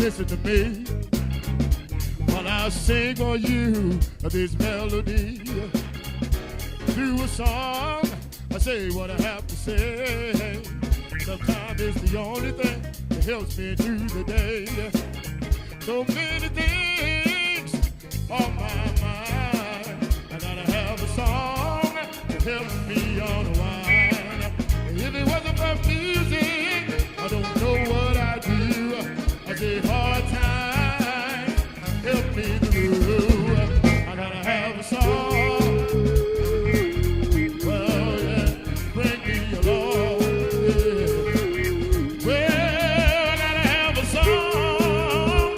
listen to me while I sing for you this melody. Through a song, I say what I have to say. Sometimes it's the only thing that helps me through the day. So many things on my mind. I gotta have a song that helps me unwind. If it wasn't for music, I don't know what I'd do. I say hard time, help me through. I gotta have a song. Well, yeah, bring me along. Yeah. Well, I gotta have a song.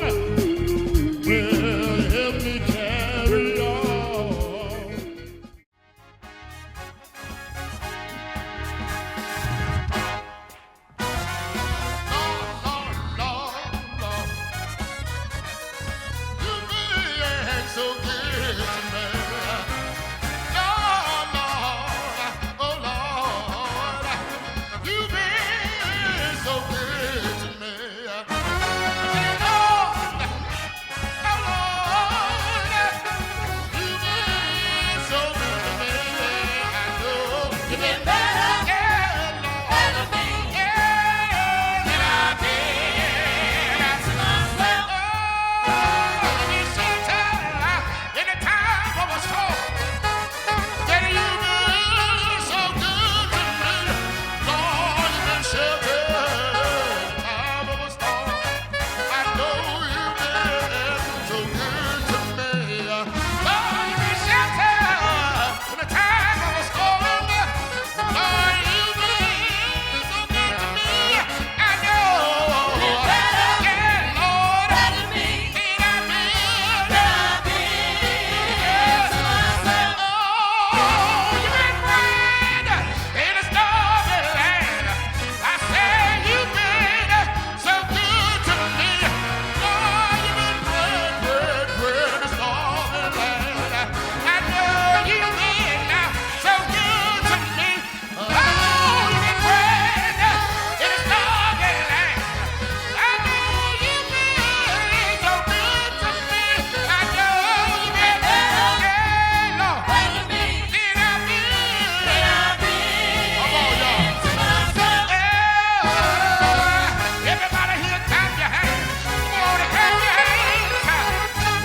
Well, help me carry on. Lord, Lord, Lord, you been so good to me. Lord, Lord, oh Lord, you been so good to me. Lord, oh Lord, you been so good to me. I know you've been better, yeah, Lord, better me, yeah, than I've been to myself. Oh, let me shelter in the time of a storm. That you've been so good to me. Lord, you've been sheltered in the time of a storm. I know you've been so good to me. Lord, you've been sheltered in the time of a storm. Lord, you've been so good to me. I know. Yeah, Lord, than I've been. Oh, you've been great in a stormy land. I say you've been so good to me. Lord, you've been great in a stormy land. I know you've been so good to me. Oh, you've been great in a stormy land. I know you've been so good to me. I know you've been yeah, Lord, than I've been. Come on, y'all. Everybody here, clap your hands. Come on and clap your hands.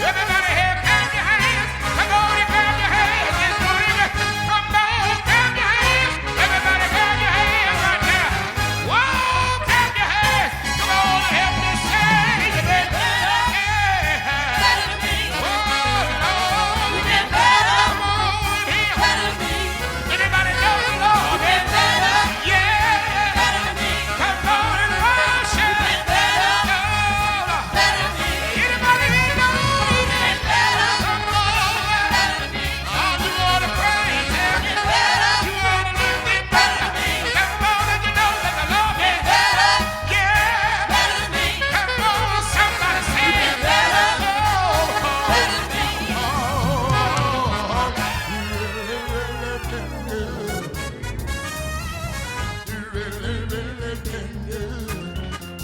Everybody here, clap your hands. Come on and clap your hands this morning. Come on, clap your hands. Everybody clap your hands right now. Whoa, clap your hands. Come on and help me sing it, baby. Yeah. Oh, Lord. Come on here. Anybody know the Lord? Yeah. Come on and worship. Lord. Anybody here know Him? Come on. Oh, you ought to praise Him. You ought to lift Him better. Come on, and you know that the Lord is better. Yeah. Come on, somebody say it.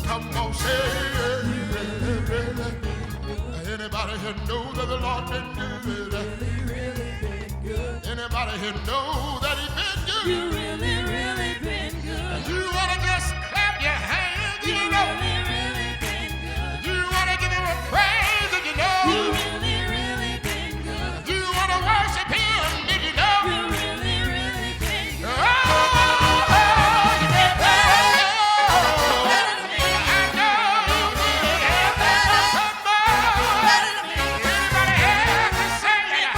Come on, say it. Anybody here know that the Lord been good? Anybody here know that He been good? You wanna just clap your hands, you know. You wanna give Him a praise, if you know. You wanna worship Him, if you know. Oh, you been better. I know you've been better. Come on. Anybody else can say it?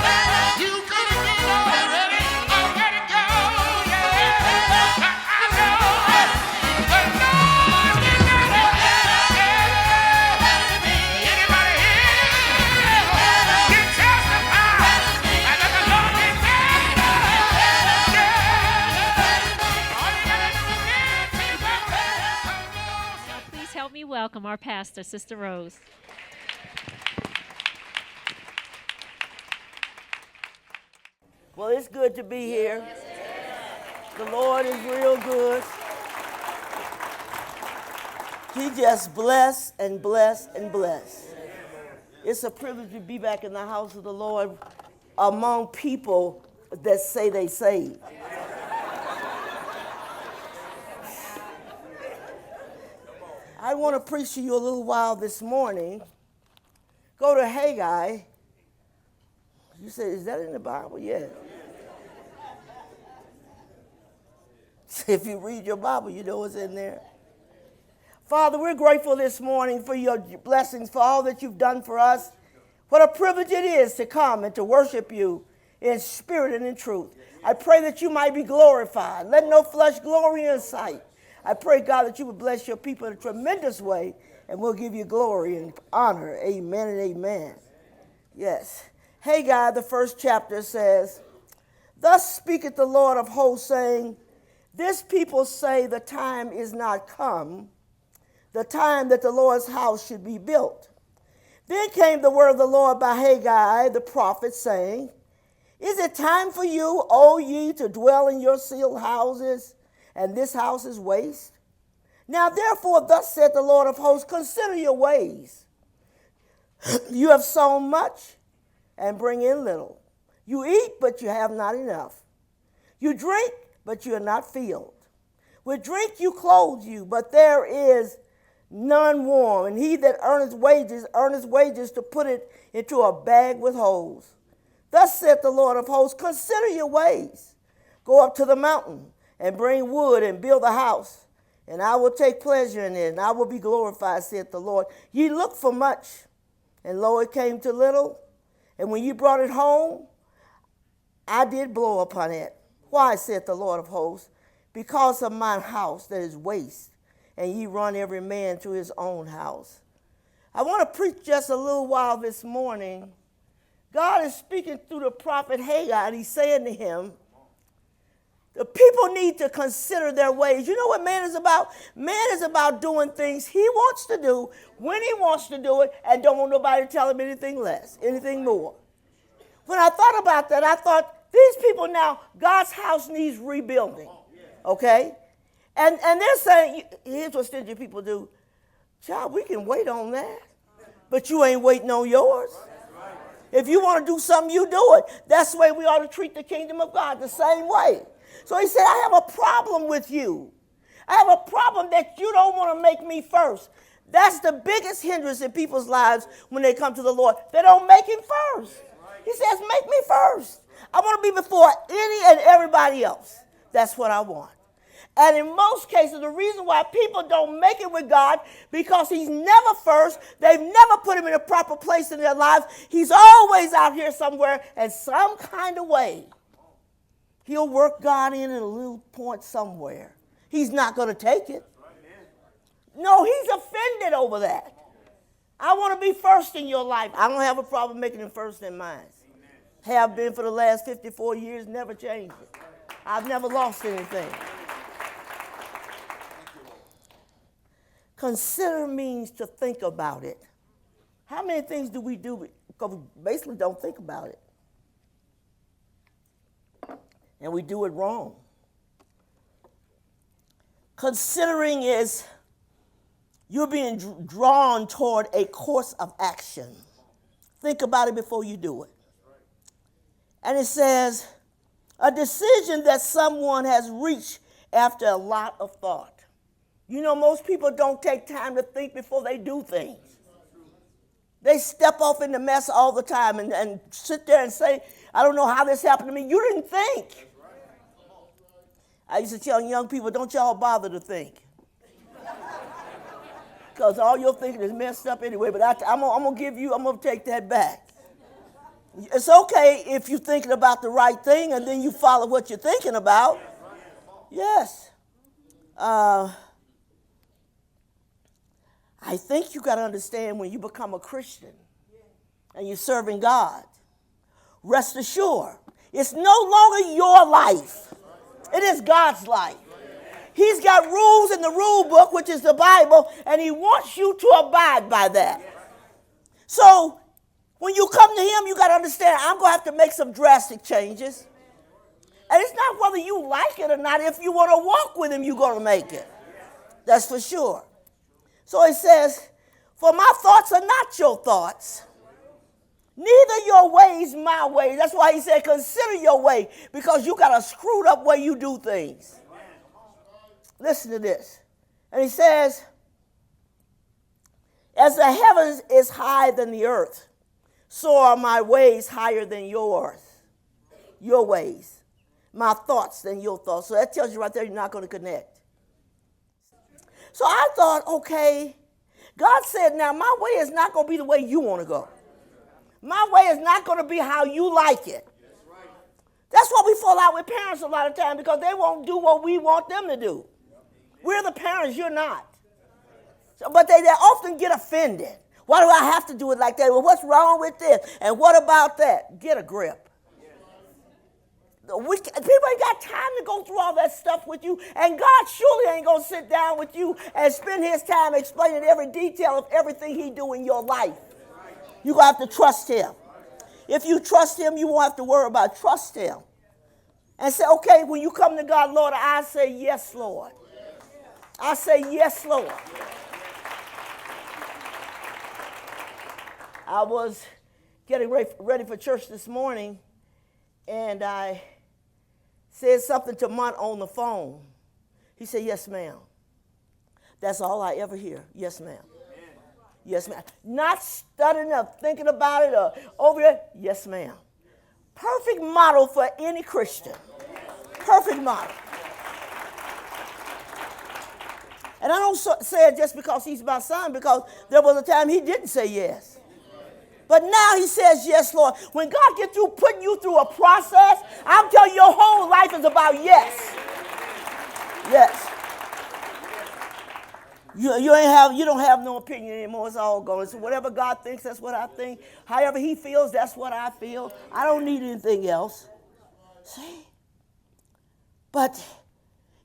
You could have been already gone, yeah. I know. But Lord, you got it. Yeah. Anybody here can testify that the Lord is better. Yeah. All you gotta do is people. Come on. Please help me welcome our pastor, Sister Rose. Well, it's good to be here. The Lord is real good. He just bless and bless and bless. It's a privilege to be back in the house of the Lord among people that say they saved. I want to preach to you a little while this morning. Go to Haggai. You say, is that in the Bible? Yeah. If you read your Bible, you know it's in there. Father, we're grateful this morning for your blessings, for all that you've done for us. What a privilege it is to come and to worship you in spirit and in truth. I pray that you might be glorified. Let no flesh glory in sight. I pray, God, that you would bless your people in a tremendous way, and we'll give you glory and honor. Amen and amen. Yes. Haggai, the first chapter says, Thus speaketh the Lord of hosts, saying, This people say the time is not come, the time that the Lord's house should be built. Then came the word of the Lord by Haggai the prophet, saying, Is it time for you, O ye, to dwell in your sealed houses, and this house is waste? Now therefore, thus saith the Lord of hosts, Consider your ways. You have sown much, and bring in little. You eat, but you have not enough. You drink, but you are not filled. With drink you clothe you, but there is none warm. And he that earneth wages to put it into a bag with holes. Thus saith the Lord of hosts, Consider your ways. Go up to the mountain, and bring wood, and build a house. And I will take pleasure in it, and I will be glorified, saith the Lord. Ye looked for much, and lo, it came to little. And when ye brought it home, I did blow upon it. Why, saith the Lord of hosts? Because of mine house that is waste, and ye run every man to his own house. I want to preach just a little while this morning. God is speaking through the prophet Haggai, and he's saying to him, the people need to consider their ways. You know what man is about? Man is about doing things he wants to do, when he wants to do it, and don't want nobody to tell him anything less, anything more. When I thought about that, I thought, these people now, God's house needs rebuilding, okay? And they're saying, here's what stingy people do. Child, we can wait on that, but you ain't waiting on yours. If you want to do something, you do it. That's the way we ought to treat the kingdom of God, the same way. So he said, I have a problem with you. I have a problem that you don't want to make me first. That's the biggest hindrance in people's lives when they come to the Lord. They don't make him first. He says, make me first. I want to be before any and everybody else. That's what I want. And in most cases, the reason why people don't make it with God, because he's never first. They've never put him in a proper place in their lives. He's always out here somewhere in some kind of way. He'll work God in at a little point somewhere. He's not going to take it. No, he's offended over that. I want to be first in your life. I don't have a problem making him first in mine. Have been for the last 54 years, never changed it. I've never lost anything. Consider means to think about it. How many things do we do because we basically don't think about it? And we do it wrong. Considering is you're being drawn toward a course of action. Think about it before you do it. And it says, a decision that someone has reached after a lot of thought. You know, most people don't take time to think before they do things. They step off in the mess all the time and sit there and say, I don't know how this happened to me. You didn't think. I used to tell young people, don't y'all bother to think. Because all your thinking is messed up anyway. But I'm going to take that back. It's okay if you're thinking about the right thing and then you follow what you're thinking about. Yes. I think you got to understand when you become a Christian and you're serving God, rest assured, it's no longer your life. It is God's life. He's got rules in the rule book, which is the Bible, and he wants you to abide by that. So when you come to him, you got to understand, I'm going to have to make some drastic changes. And it's not whether you like it or not. If you want to walk with him, you're going to make it. That's for sure. So it says, for my thoughts are not your thoughts, neither your ways my ways. That's why he said, consider your way, because you got a screwed up way you do things. Listen to this. And he says, as the heavens is higher than the earth, so are my ways higher than yours. Your ways. My thoughts than your thoughts. So that tells you right there you're not going to connect. So I thought, okay, God said, now my way is not going to be the way you want to go. My way is not going to be how you like it. That's why we fall out with parents a lot of times, because they won't do what we want them to do. We're the parents, you're not. So, but they often get offended. Why do I have to do it like that? Well, what's wrong with this? And what about that? Get a grip. People ain't got time to go through all that stuff with you. And God surely ain't going to sit down with you and spend his time explaining every detail of everything he do in your life. You're going to have to trust him. If you trust him, you won't have to worry about it. Trust him. And say, okay, when you come to God, Lord, I say, yes, Lord. I say, yes, Lord. I was getting ready for church this morning, and I said something to Mont on the phone. He said, yes, ma'am. That's all I ever hear. Yes, ma'am. Yes, ma'am. Not studying or thinking about it or over there. Yes, ma'am. Perfect model for any Christian. Perfect model. And I don't say it just because he's my son, because there was a time he didn't say yes. But now he says, yes, Lord. When God gets through putting you through a process, I'm telling you, your whole life is about yes. Yes. You don't have no opinion anymore. It's all gone. So whatever God thinks, that's what I think. However he feels, that's what I feel. I don't need anything else. See? But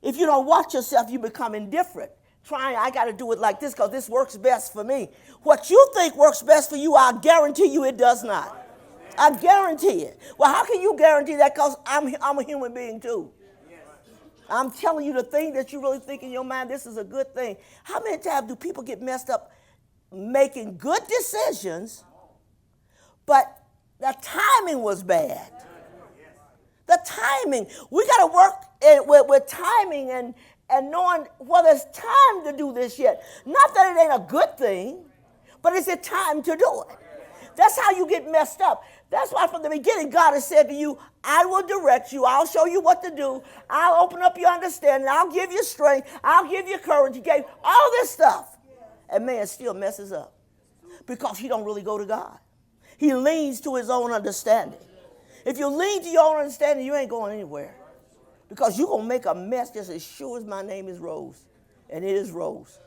if you don't watch yourself, you become indifferent. I got to do it like this because this works best for me. What you think works best for you, I guarantee you it does not. I guarantee it. Well, how can you guarantee that? Because I'm a human being too. I'm telling you the thing that you really think in your mind, this is a good thing. How many times do people get messed up making good decisions, but the timing was bad? The timing. We got to work with timing and knowing whether it's time to do this yet. Not that it ain't a good thing, but is it time to do it? That's how you get messed up. That's why from the beginning God has said to you, I will direct you. I'll show you what to do. I'll open up your understanding. I'll give you strength. I'll give you courage. He gave all this stuff. And man still messes up because he don't really go to God. He leans to his own understanding. If you lean to your own understanding, you ain't going anywhere. Because you're going to make a mess just as sure as my name is Rose. And it is Rose.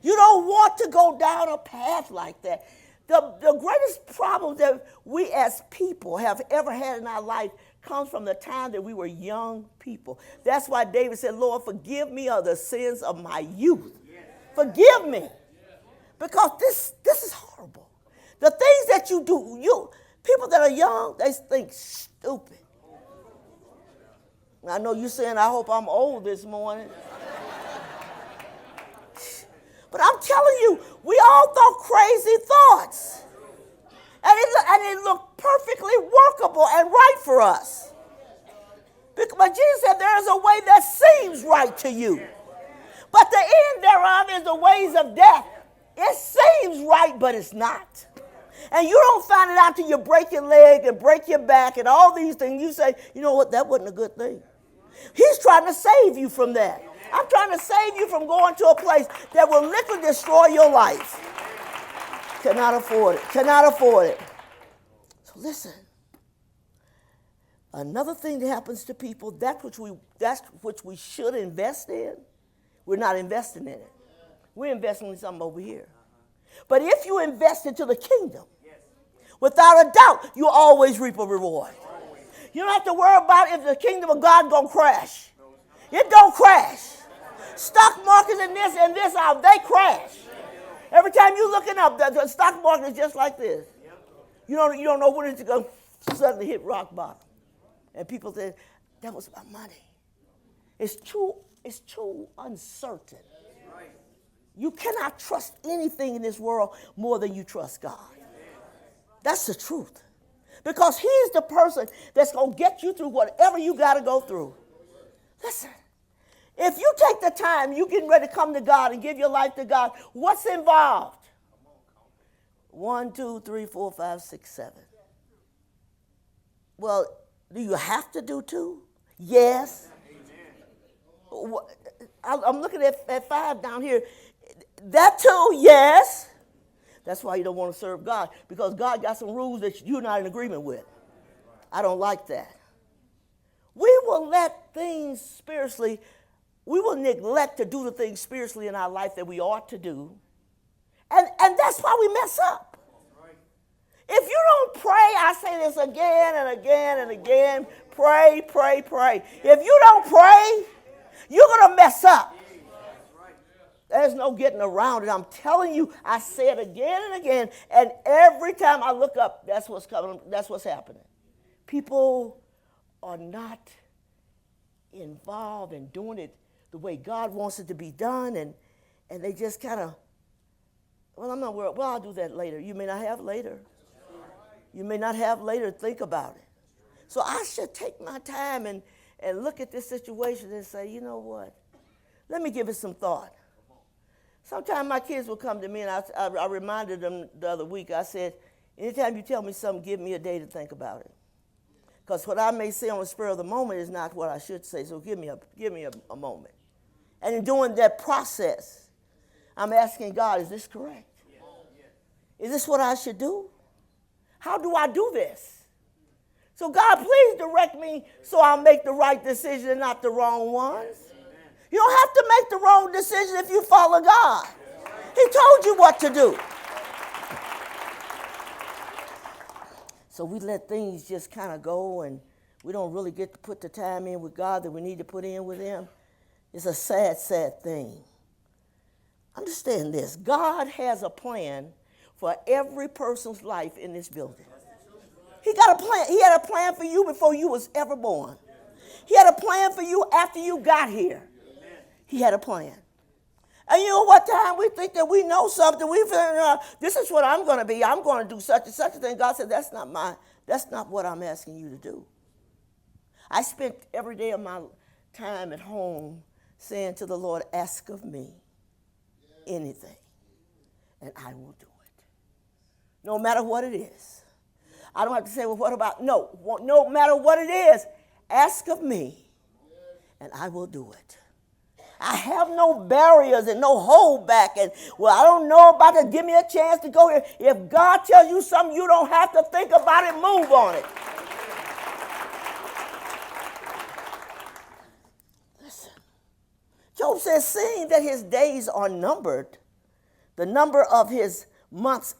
You don't want to go down a path like that. The greatest problem that we as people have ever had in our life comes from the time that we were young people. That's why David said, Lord, forgive me of the sins of my youth. Forgive me. Because this is horrible. The things that you do, people that are young, they think stupid. I know you're saying, I hope I'm old this morning. But I'm telling you, we all thought crazy thoughts. And it looked perfectly workable and right for us. But Jesus said there is a way that seems right to you. But the end thereof is the ways of death. It seems right, but it's not. And you don't find it out till you break your leg and break your back and all these things. You say, you know what, that wasn't a good thing. He's trying to save you from that. I'm trying to save you from going to a place that will literally destroy your life. Cannot afford it. Cannot afford it. So listen. Another thing that happens to people, that's which we should invest in, we're not investing in it. We're investing in something over here. But if you invest into the kingdom, without a doubt, you always reap a reward. You don't have to worry about if the kingdom of God going to crash. It don't crash. Stock markets and this out, they crash. Every time you're looking up, the stock market is just like this. You don't know when it's going to suddenly hit rock bottom. And people say, that was my money. It's too uncertain. You cannot trust anything in this world more than you trust God. That's the truth. Because he's the person that's going to get you through whatever you got to go through. Listen, if you take the time, you getting ready to come to God and give your life to God, what's involved? 1, 2, 3, 4, 5, 6, 7. Well, do you have to do 2? Yes. I'm looking at 5 down here. That too, yes. That's why you don't want to serve God, because God got some rules that you're not in agreement with. I don't like that. We will let things spiritually, we will neglect to do the things spiritually in our life that we ought to do. And that's why we mess up. If you don't pray, I say this again and again and again, pray, pray, pray. If you don't pray, you're going to mess up. There's no getting around it. I'm telling you, I say it again and again, and every time I look up, that's what's coming, that's what's happening. People are not involved in doing it the way God wants it to be done, and they just kind of, well, I'm not worried. Well, I'll do that later. You may not have later. You may not have later. Think about it. So I should take my time and look at this situation and say, you know what? Let me give it some thought. Sometimes my kids will come to me, and I reminded them the other week, I said, anytime you tell me something, give me a day to think about it. Because what I may say on the spur of the moment is not what I should say, so give me a moment. And in doing that process, I'm asking God, is this correct? Is this what I should do? How do I do this? So God, please direct me so I'll make the right decision and not the wrong ones. You don't have to make the wrong decision if you follow God. He told you what to do. So we let things just kind of go, and we don't really get to put the time in with God that we need to put in with him. It's a sad, sad thing. Understand this. God has a plan for every person's life in this building. He got a plan. He had a plan for you before you was ever born. He had a plan for you after you got here. He had a plan. And you know what time we think that we know something, we feel, this is what I'm going to be. I'm going to do such and such a thing. God said, that's not what I'm asking you to do. I spent every day of my time at home saying to the Lord, ask of me anything, and I will do it. No matter what it is. I don't have to say, well, what about, no matter what it is, ask of me, and I will do it. I have no barriers and no holdback. And, well, I don't know about it. Give me a chance to go here. If God tells you something, you don't have to think about it. Move on it. Listen. Job says, seeing that his days are numbered, the number of his months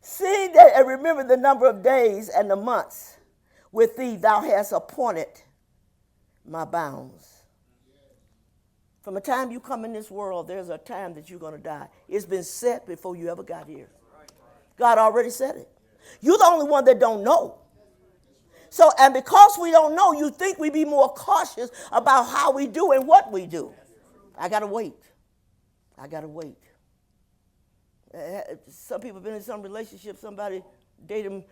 seeing that, and remember the number of days and the months with thee, thou hast appointed my bounds. From the time you come in this world, there's a time that you're going to die. It's been set before you ever got here. God already said it. You're the only one that don't know. So, and because we don't know, you think we be more cautious about how we do and what we do. I got to wait. Some people have been in some relationship, somebody dated them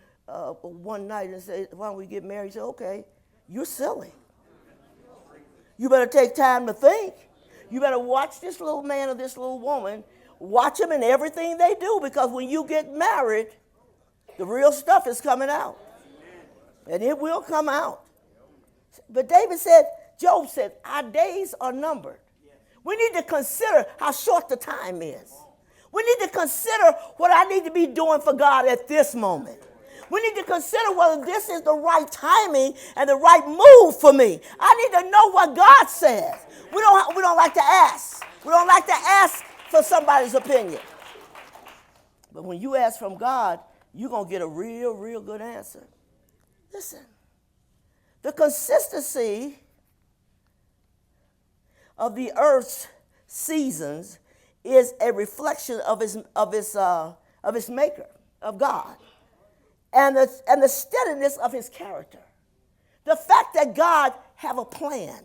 one night and said, why don't we get married? He said, okay, you're silly. You better take time to think. You better watch this little man or this little woman. Watch them in everything they do, because when you get married, the real stuff is coming out. And it will come out. But Job said, our days are numbered. We need to consider how short the time is. We need to consider what I need to be doing for God at this moment. We need to consider whether this is the right timing and the right move for me. I need to know what God says. We don't like to ask. We don't like to ask for somebody's opinion. But when you ask from God, you're going to get a real, real good answer. Listen, the consistency of the earth's seasons is a reflection of his maker, of God. And the steadiness of his character. The fact that God have a plan.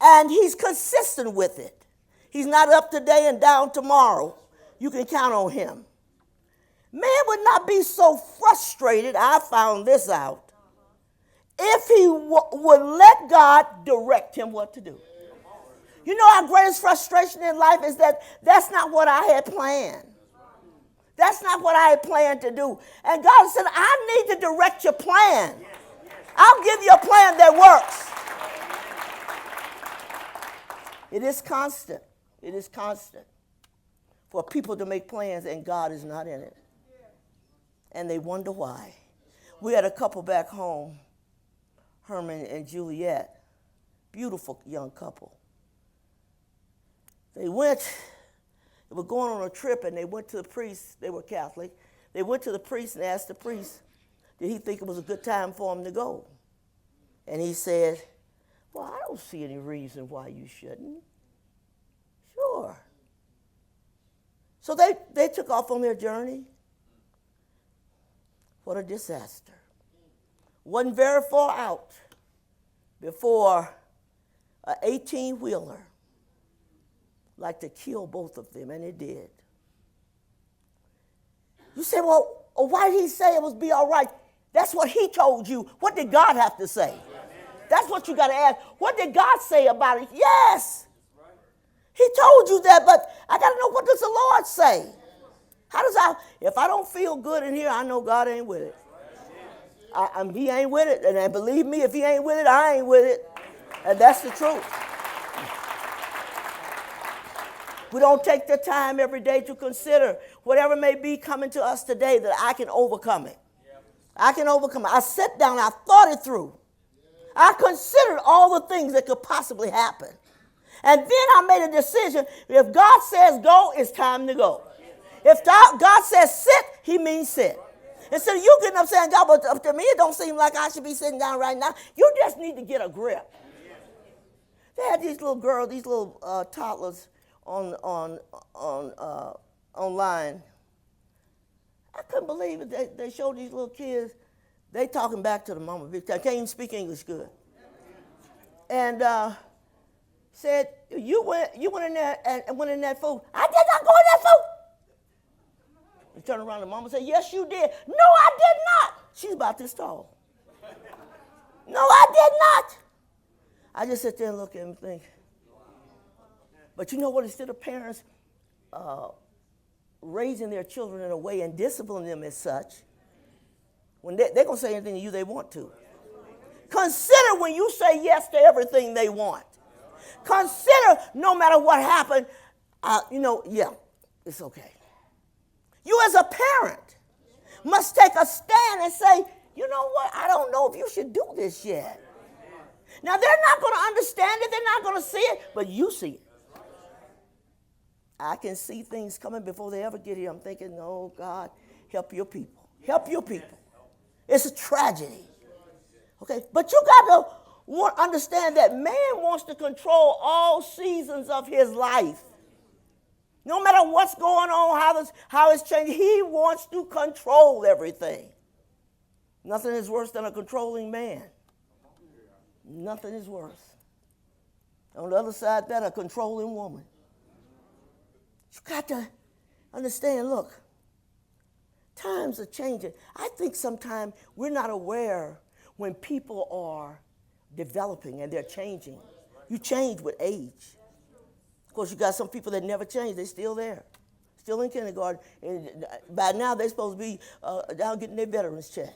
And he's consistent with it. He's not up today and down tomorrow. You can count on him. Man would not be so frustrated, I found this out, if he would let God direct him what to do. You know, our greatest frustration in life is that that's not what I had planned. That's not what I had planned to do. And God said, I need to direct your plan. I'll give you a plan that works. It is constant. It is constant for people to make plans and God is not in it. And they wonder why. We had a couple back home, Herman and Juliet, beautiful young couple. They were going on a trip and they went to the priest. They were Catholic. They went to the priest and asked the priest, did he think it was a good time for them to go? And he said, well, I don't see any reason why you shouldn't. Sure. So they took off on their journey. What a disaster. Wasn't very far out before an 18-wheeler like to kill both of them, and it did. You say, well, why did he say it was be all right? That's what he told you. What did God have to say? That's what you got to ask. What did God say about it? Yes. He told you that, but I got to know, what does the Lord say? If I don't feel good in here, I know God ain't with it. He ain't with it, and believe me, if he ain't with it, I ain't with it. And that's the truth. We don't take the time every day to consider whatever may be coming to us today that I can overcome it. I can overcome it. I sat down, I thought it through. I considered all the things that could possibly happen. And then I made a decision. If God says go, it's time to go. If God says sit, he means sit. Instead of you getting up saying, God, but to me it don't seem like I should be sitting down right now. You just need to get a grip. They had these little girls, these little toddlers online. I couldn't believe it. They showed these little kids. They talking back to the mama big time. Can't even speak English good. And said, you went in there and went in that food. I did not go in that food. He turned around to mama and said, yes, you did. No, I did not. She's about this tall. No, I did not. I just sit there and look at him and think. But you know what? Instead of parents raising their children in a way and disciplining them as such, when they're going to say anything to you they want to. Consider when you say yes to everything they want. Consider no matter what happened, it's okay. You as a parent must take a stand and say, you know what, I don't know if you should do this yet. Now, they're not going to understand it. They're not going to see it, but you see it. I can see things coming before they ever get here. I'm thinking, oh, God, help your people. Help your people. It's a tragedy. Okay, but you got to understand that man wants to control all seasons of his life. No matter what's going on, how it's changing, he wants to control everything. Nothing is worse than a controlling man. Nothing is worse. On the other side of that, a controlling woman. You got to understand, look, times are changing. I think sometimes we're not aware when people are developing and they're changing. You change with age. Of course, you got some people that never change. They're still there, still in kindergarten. And by now, they're supposed to be down getting their veterans check.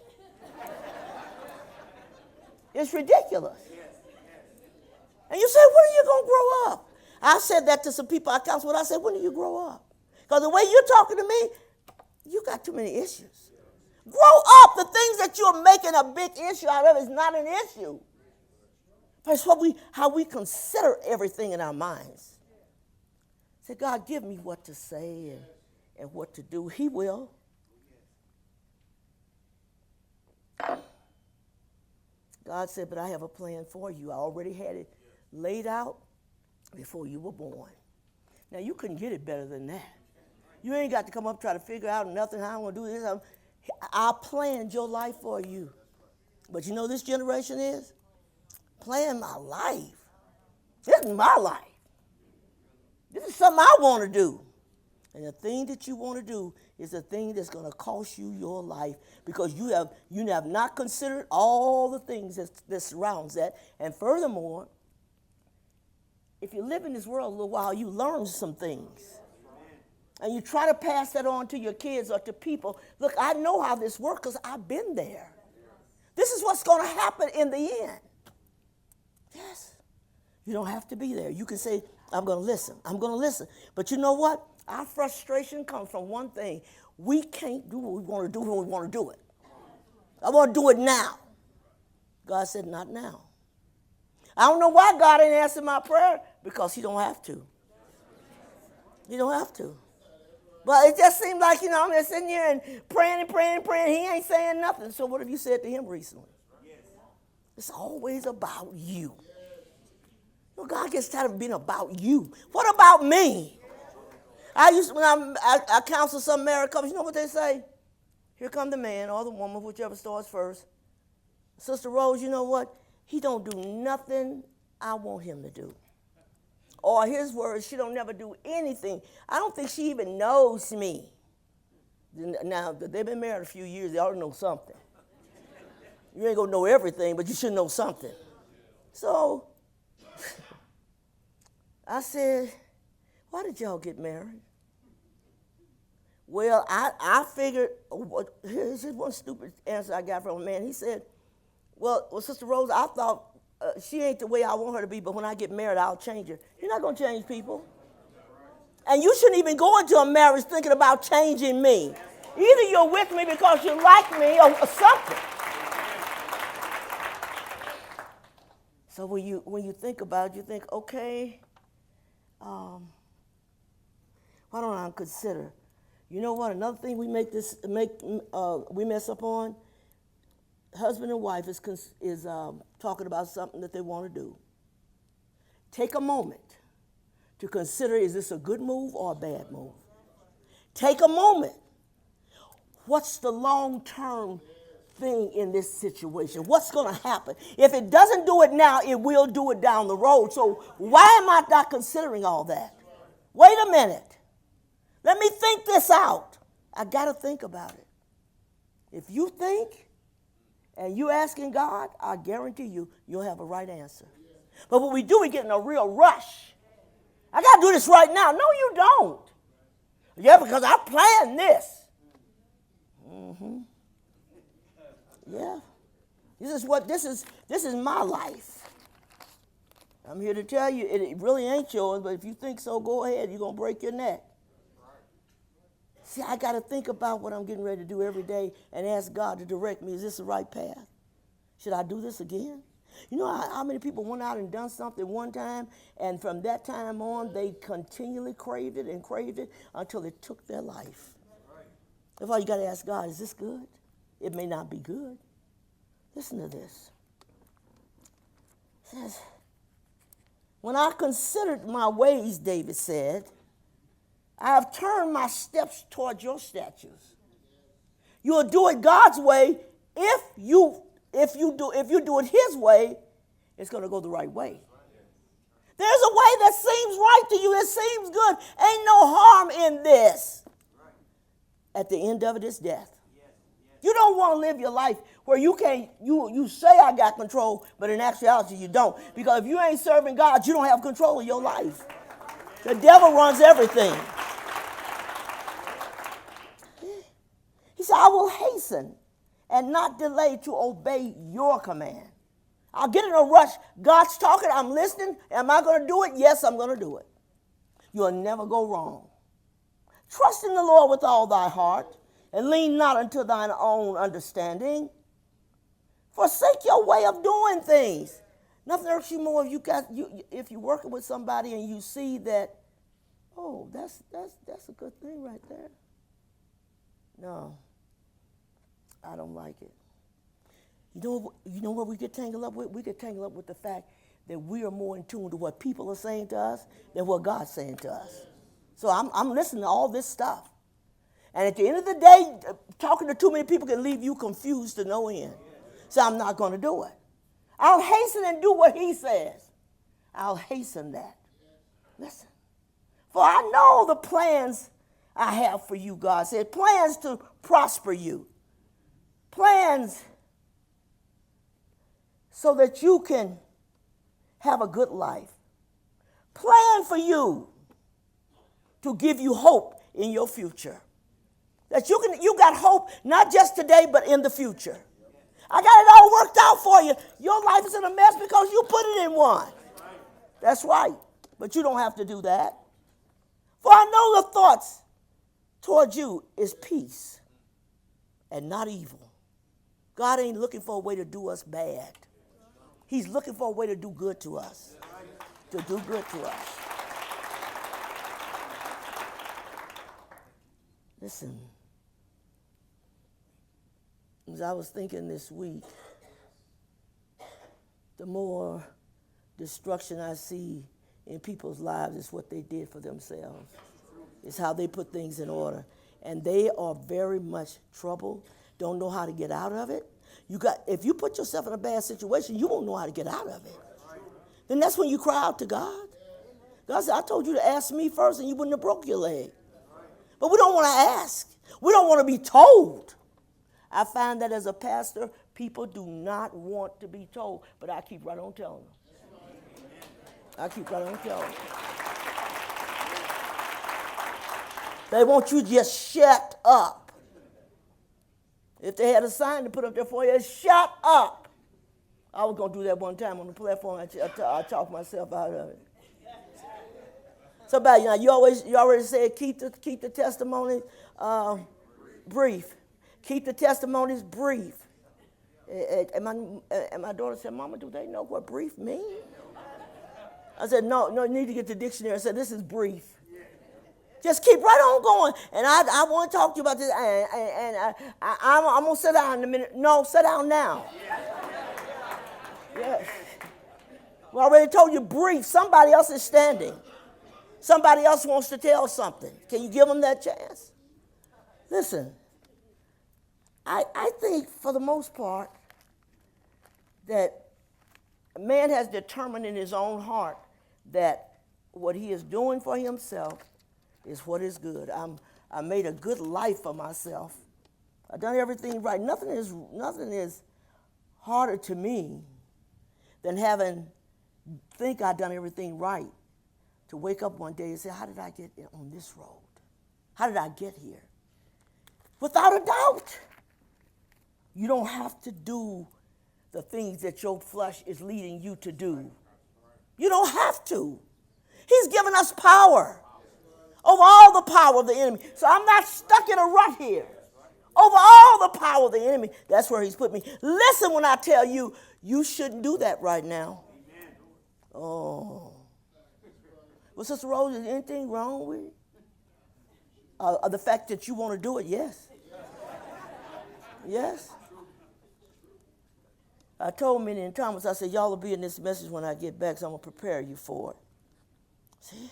It's ridiculous. And you say, when are you going to grow up? I said that to some people I counsel with. I said, when do you grow up? Because the way you're talking to me, you got too many issues. Grow up. The things that you're making a big issue out of is not an issue. But it's how we consider everything in our minds. Say, God, give me what to say and what to do. He will. God said, but I have a plan for you. I already had it laid out before you were born. Now, you couldn't get it better than that. You ain't got to come up try to figure out nothing, how I'm going to do this. I planned your life for you. But you know this generation is? Plan my life. This is my life. This is something I want to do. And the thing that you want to do is the thing that's going to cost you your life, because you have not considered all the things that surrounds that. And furthermore, if you live in this world a little while, you learn some things. And you try to pass that on to your kids or to people. Look, I know how this works because I've been there. This is what's going to happen in the end. Yes. You don't have to be there. You can say, I'm going to listen. I'm going to listen. But you know what? Our frustration comes from one thing. We can't do what we want to do when we want to do it. I want to do it now. God said, not now. I don't know why God ain't answered my prayer, because he don't have to. He don't have to. But it just seems like, I'm just sitting here and praying and praying and praying. He ain't saying nothing. So what have you said to him recently? It's always about you. God gets tired of being about you. What about me? When I counsel some married couples, you know what they say? Here come the man or the woman, whichever starts first. Sister Rose, you know what? He don't do nothing I want him to do. Or his words, she don't never do anything. I don't think she even knows me. Now, they've been married a few years. They ought to know something. You ain't going to know everything, but you should know something. So I said, why did y'all get married? Well, I figured, here's one stupid answer I got from a man. He said, well, Sister Rose, I thought she ain't the way I want her to be, but when I get married, I'll change her. You're not going to change people. And you shouldn't even go into a marriage thinking about changing me. Either you're with me because you like me or something. So when you think about it, you think, okay, why don't I consider? You know what? Another thing we mess up on. Husband and wife is talking about something that they want to do. Take a moment to consider, is this a good move or a bad move? Take a moment. What's the long-term thing in this situation? What's going to happen? If it doesn't do it now, it will do it down the road. So why am I not considering all that? Wait a minute. Let me think this out. I got to think about it. If you think and you asking God, I guarantee you'll have a right answer. But what we do, we get in a real rush. I got to do this right now. No, you don't. Yeah, because I planned this. Mm-hmm. Yeah. This is my life. I'm here to tell you, it really ain't yours, but if you think so, go ahead. You're going to break your neck. See, I got to think about what I'm getting ready to do every day and ask God to direct me. Is this the right path? Should I do this again? You know how many people went out and done something one time, and from that time on, they continually craved it until it took their life. That's why you got to ask God, is this good? It may not be good. Listen to this. It says, when I considered my ways, David said, I have turned my steps toward your statutes. You'll do it God's way. If you do it his way, it's going to go the right way. There's a way that seems right to you. It seems good. Ain't no harm in this. At the end of it is death. You don't want to live your life where you say I got control, but in actuality you don't. Because if you ain't serving God, you don't have control of your life. The devil runs everything. He said, I will hasten and not delay to obey your command. I'll get in a rush. God's talking. I'm listening. Am I going to do it? Yes, I'm going to do it. You'll never go wrong. Trust in the Lord with all thy heart and lean not unto thine own understanding. Forsake your way of doing things. Nothing hurts you more if you're working with somebody and you see that, oh, that's a good thing right there. No, I don't like it. You know what we get tangled up with? We get tangled up with the fact that we are more in tune to what people are saying to us than what God's saying to us. So I'm listening to all this stuff. And at the end of the day, talking to too many people can leave you confused to no end. So I'm not going to do it. I'll hasten and do what he says. I'll hasten that. Listen. For I know the plans I have for you, God said. Plans to prosper you. Plans so that you can have a good life. Plan for you to give you hope in your future. That you got hope not just today, but in the future. I got it all worked out for you. Your life is in a mess because you put it in one. That's right. But you don't have to do that. For I know the thoughts toward you is peace and not evil. God ain't looking for a way to do us bad. He's looking for a way to do good to us. To do good to us. Listen. As I was thinking this week, the more destruction I see in people's lives is what they did for themselves. It's how they put things in order. And they are very much troubled, don't know how to get out of it. If you put yourself in a bad situation, you won't know how to get out of it. Then that's when you cry out to God. God said, I told you to ask me first and you wouldn't have broke your leg. But we don't want to ask. We don't want to be told. I find that as a pastor, people do not want to be told, but I keep right on telling them. I keep right on telling them. They want you to just shut up. If they had a sign to put up there for you, shut up. I was going to do that one time on the platform. I talked myself out of it. Somebody, you already said keep the testimony brief. Keep the testimonies brief. And my daughter said, Mama, do they know what brief means? I said, no, you need to get the dictionary. I said, this is brief. Just keep right on going. And I want to talk to you about this. And I'm going to sit down in a minute. No, sit down now. Yes. We already told you brief. Somebody else is standing. Somebody else wants to tell something. Can you give them that chance? Listen, I think for the most part that man has determined in his own heart that what he is doing for himself is what is good. I made a good life for myself. I've done everything right. Nothing is harder to me than think I've done everything right. To wake up one day and say, how did I get on this road? How did I get here? Without a doubt, you don't have to do the things that your flesh is leading you to do. You don't have to. He's given us power over all the power of the enemy. So I'm not stuck in a rut here. Over all the power of the enemy, that's where he's put me. Listen when I tell you, you shouldn't do that right now. Oh. Well, Sister Rose, is anything wrong with it? The fact that you want to do it, yes. Yes. I told Minnie and Thomas, I said, y'all will be in this message when I get back, so I'm going to prepare you for it. See?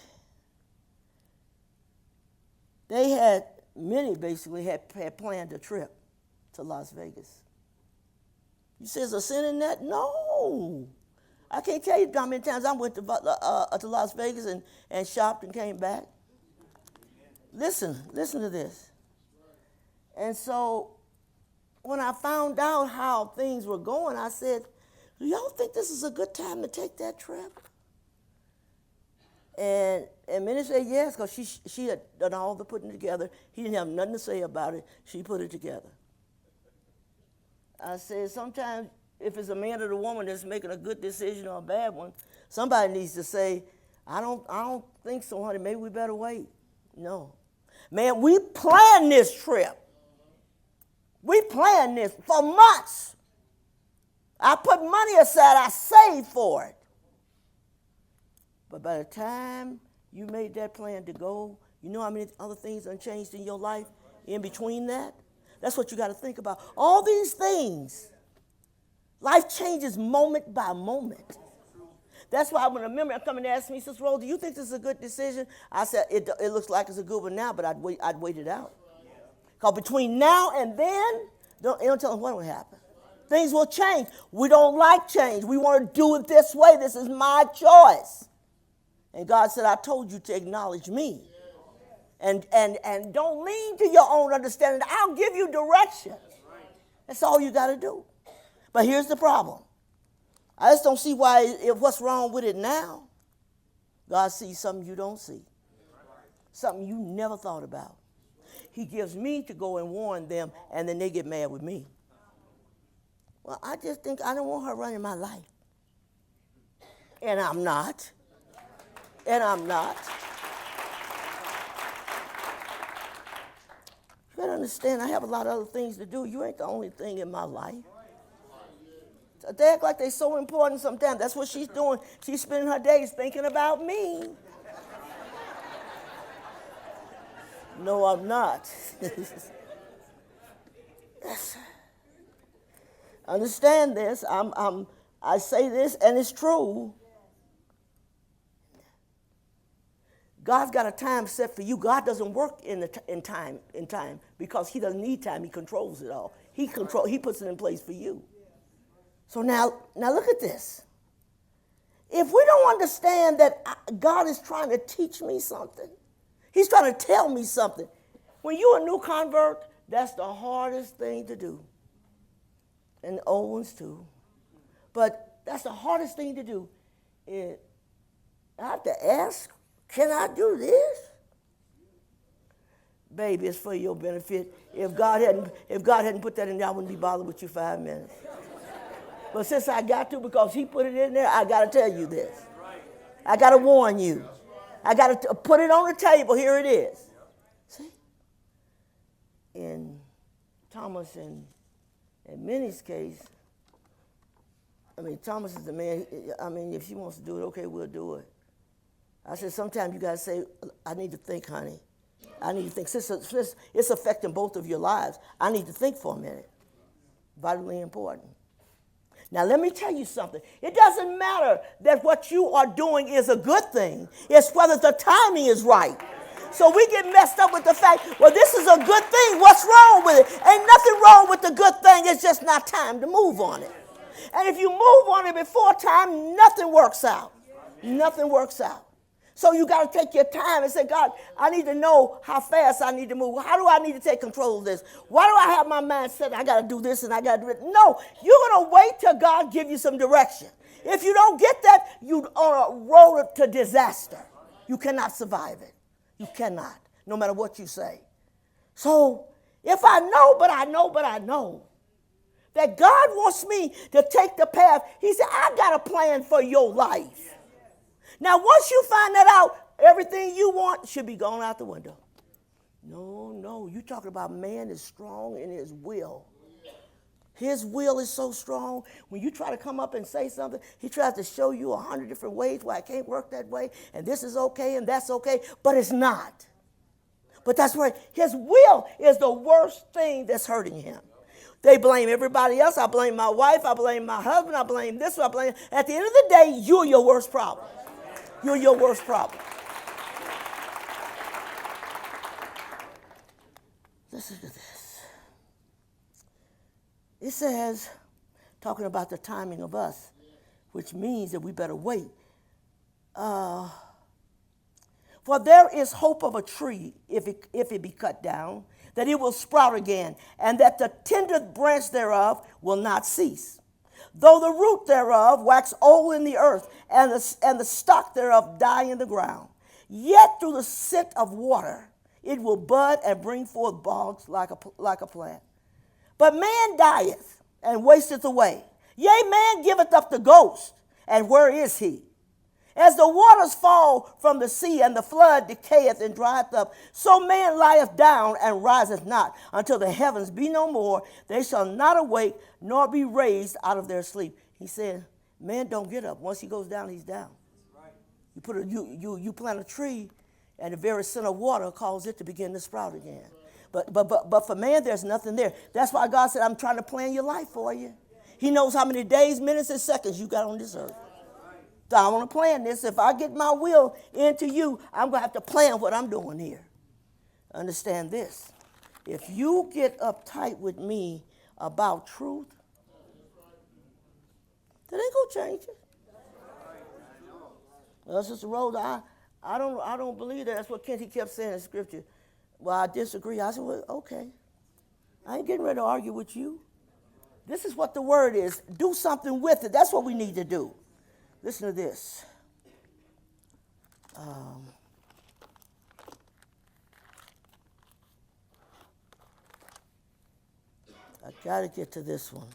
Minnie basically had planned a trip to Las Vegas. You say, is a sin in that? No. I can't tell you how many times I went to Las Vegas and shopped and came back. Listen to this. And so when I found out how things were going, I said, do y'all think this is a good time to take that trip? And Minnie said yes, because she had done all the putting together. He didn't have nothing to say about it. She put it together. I said, sometimes if it's a man or a woman that's making a good decision or a bad one, somebody needs to say, I don't think so, honey. Maybe we better wait. No. Man, we planned this trip. We planned this for months. I put money aside. I saved for it. But by the time you made that plan to go, you know how many other things done changed in your life in between that? That's what you got to think about. All these things. Life changes moment by moment. That's why when a member come and ask me, Sister Rose, do you think this is a good decision? I said, it looks like it's a good one now, but I'd wait it out. Because between now and then, don't tell them what will happen. Things will change. We don't like change. We want to do it this way. This is my choice. And God said, I told you to acknowledge me. And don't lean to your own understanding. I'll give you direction. That's all you got to do. But here's the problem. I just don't see what's wrong with it now. God sees something you don't see. Something you never thought about. He gives me to go and warn them, and then they get mad with me. Well, I just think I don't want her running my life. And I'm not. And I'm not. You gotta understand, I have a lot of other things to do. You ain't the only thing in my life. They act like they're so important sometimes. That's what she's doing. She's spending her days thinking about me. No, I'm not. Yes. Understand this. I say this, and it's true. God's got a time set for you. God doesn't work in time because he doesn't need time. He controls it all. He puts it in place for you. So now look at this. If we don't understand that God is trying to teach me something, he's trying to tell me something. When you're a new convert, that's the hardest thing to do. And the old ones too. But that's the hardest thing to do. I have to ask, can I do this? Baby, it's for your benefit. If God hadn't put that in there, I wouldn't be bothered with you 5 minutes. But since I got to, because he put it in there, I got to tell you this. I got to warn you. I got to put it on the table. Here it is. See? In Thomas and Minnie's case, Thomas is the man. If she wants to do it, okay, we'll do it. I said, sometimes you got to say, I need to think, honey. I need to think. Since it's affecting both of your lives, I need to think for a minute. Vitally important. Now, let me tell you something. It doesn't matter that what you are doing is a good thing. It's whether the timing is right. So we get messed up with the fact, well, this is a good thing. What's wrong with it? Ain't nothing wrong with the good thing. It's just not time to move on it. And if you move on it before time, nothing works out. Nothing works out. So you got to take your time and say, God, I need to know how fast I need to move. How do I need to take control of this? Why do I have my mind set? I got to do this and I got to do it. No, you're going to wait till God give you some direction. If you don't get that, you're on a road to disaster. You cannot survive it. You cannot, no matter what you say. So if I know that God wants me to take the path, he said, I got a plan for your life. Now, once you find that out, everything you want should be gone out the window. No, you're talking about man is strong in his will. His will is so strong. When you try to come up and say something, he tries to show you 100 different ways why it can't work that way, and this is okay, and that's okay, but it's not. But that's right. His will is the worst thing that's hurting him. They blame everybody else. I blame my wife. I blame my husband. I blame this. I blame. At the end of the day, you're your worst problem. You're your worst problem. Listen to this. It says, talking about the timing of us, which means that we better wait. For there is hope of a tree, if it be cut down, that it will sprout again, and that the tender branch thereof will not cease. Though the root thereof wax old in the earth, and the stock thereof die in the ground, yet through the scent of water it will bud and bring forth buds like a plant. But man dieth and wasteth away. Yea, man giveth up the ghost, and where is he? As the waters fall from the sea, and the flood decayeth and drieth up, so man lieth down and riseth not, until the heavens be no more. They shall not awake, nor be raised out of their sleep. He said, man don't get up. Once he goes down, he's down. Right. You plant a tree, and the very scent of water causes it to begin to sprout again. But for man, there's nothing there. That's why God said, I'm trying to plan your life for you. He knows how many days, minutes, and seconds you got on this earth. So I want to plan this. If I get my will into you, I'm going to have to plan what I'm doing here. Understand this. If you get uptight with me about truth, It ain't gonna change it. Well, Sister Rose, I don't believe that. That's what Kenty kept saying in Scripture. Well, I disagree. I said, well, okay. I ain't getting ready to argue with you. This is what the word is. Do something with it. That's what we need to do. Listen to this. I got to get to this one.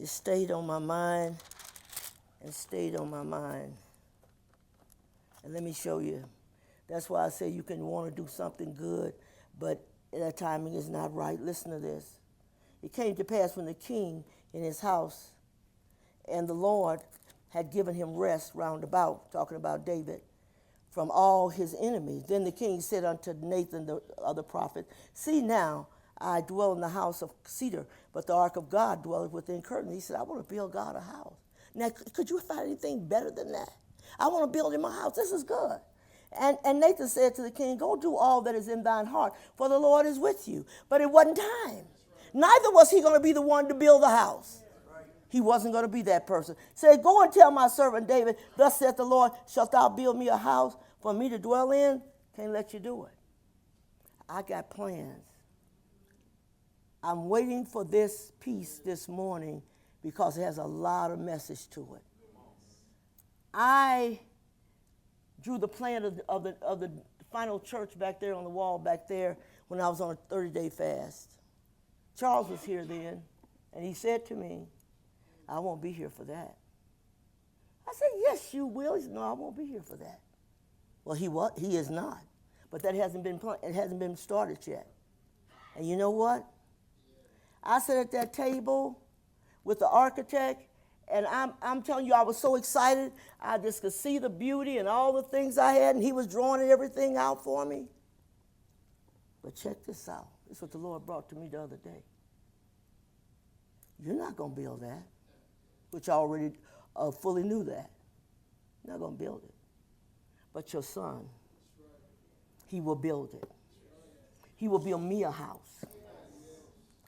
It stayed on my mind and stayed on my mind. And let me show you. That's why I say you can want to do something good, but that timing is not right. Listen to this. It came to pass when the king in his house and the Lord had given him rest round about, talking about David, from all his enemies. Then the king said unto Nathan, the other prophet, see now, I dwell in the house of cedar, but the ark of God dwelleth within curtains. He said, I want to build God a house. Now, could you find anything better than that? I want to build him a house. This is good. And Nathan said to the king, go do all that is in thine heart, for the Lord is with you. But it wasn't time. Neither was he going to be the one to build the house. He wasn't going to be that person. Said, go and tell my servant David, thus saith the Lord, shalt thou build me a house for me to dwell in? Can't let you do it. I got plans. I'm waiting for this piece this morning because it has a lot of message to it. I drew the plan of the final church back there on the wall back there when I was on a 30-day fast. Charles was here then, and he said to me, I won't be here for that. I said, yes, you will. He said, no, I won't be here for that. Well, he is not. But that hasn't been started yet. And you know what? I sat at that table with the architect, and I'm telling you, I was so excited. I just could see the beauty and all the things I had, and he was drawing everything out for me. But check this out. This is what the Lord brought to me the other day. You're not going to build that, which I already fully knew that. You're not going to build it. But your son, he will build it. He will build me a house.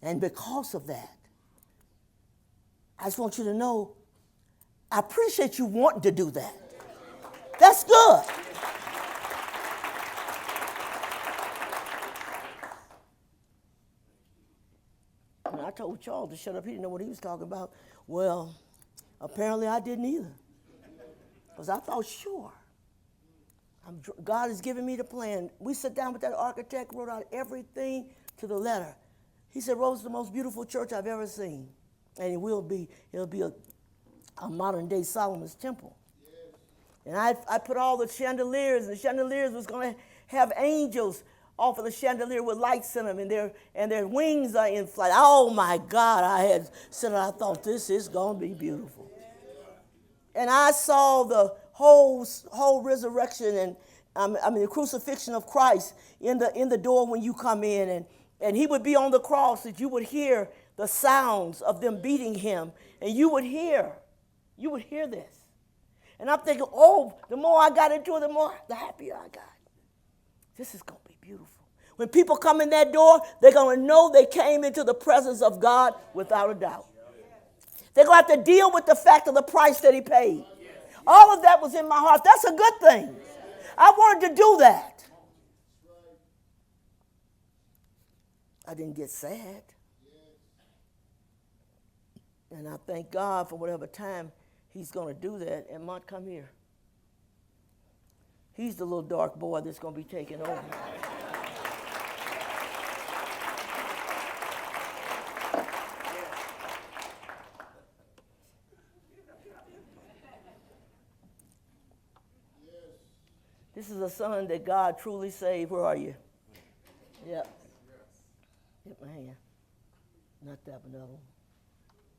And because of that, I just want you to know, I appreciate you wanting to do that. That's good. And I told Charles to shut up. He didn't know what he was talking about. Well, apparently I didn't either. Because I thought, sure, God has given me the plan. We sat down with that architect, wrote out everything to the letter. He said, Rose is the most beautiful church I've ever seen. And it'll be a modern day Solomon's temple. And I put all the chandeliers, and the chandeliers was going to have angels off of the chandelier with lights in them, and their wings are in flight. Oh my God, I thought this is going to be beautiful. And I saw the whole resurrection and the crucifixion of Christ in the door when you come in, and he would be on the cross, that you would hear the sounds of them beating him, and you would hear this. And I'm thinking, oh, the more I got into it, the happier I got. This is going to be beautiful. When people come in that door, they're going to know they came into the presence of God without a doubt. They're going to have to deal with the fact of the price that he paid. All of that was in my heart. That's a good thing. I wanted to do that. I didn't get sad. And I thank God for whatever time he's going to do that. And Mont, come here. He's the little dark boy that's going to be taking over. This is a son that God truly saved. Where are you? Yep. Hit my hand. Not that, but another one.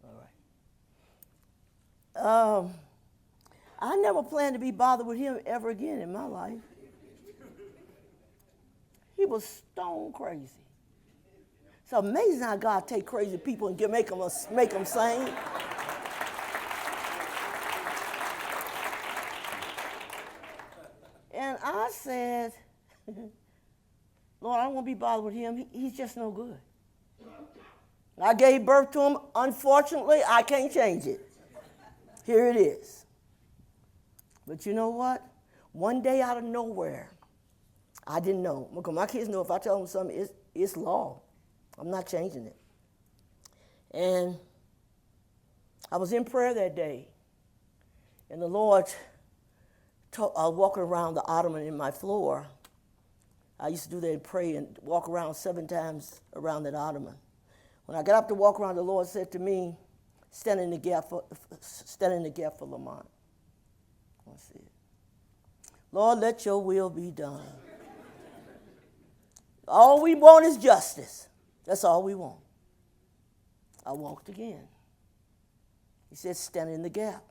All right. I never planned to be bothered with him ever again in my life. He was stone crazy. It's amazing how God take crazy people and make them sane. And I said, Lord, I don't want to be bothered with him. He's just no good. I gave birth to him. Unfortunately, I can't change it. Here it is. But you know what? One day out of nowhere, I didn't know. Because my kids know if I tell them something, it's law. I'm not changing it. And I was in prayer that day. And the Lord, I was walking around the ottoman in my floor. I used to do that and pray and walk around 7 times around that ottoman. When I got up to walk around, the Lord said to me, stand in the gap for Lamont. I see it. Lord, let your will be done. All we want is justice. That's all we want. I walked again. He said, stand in the gap.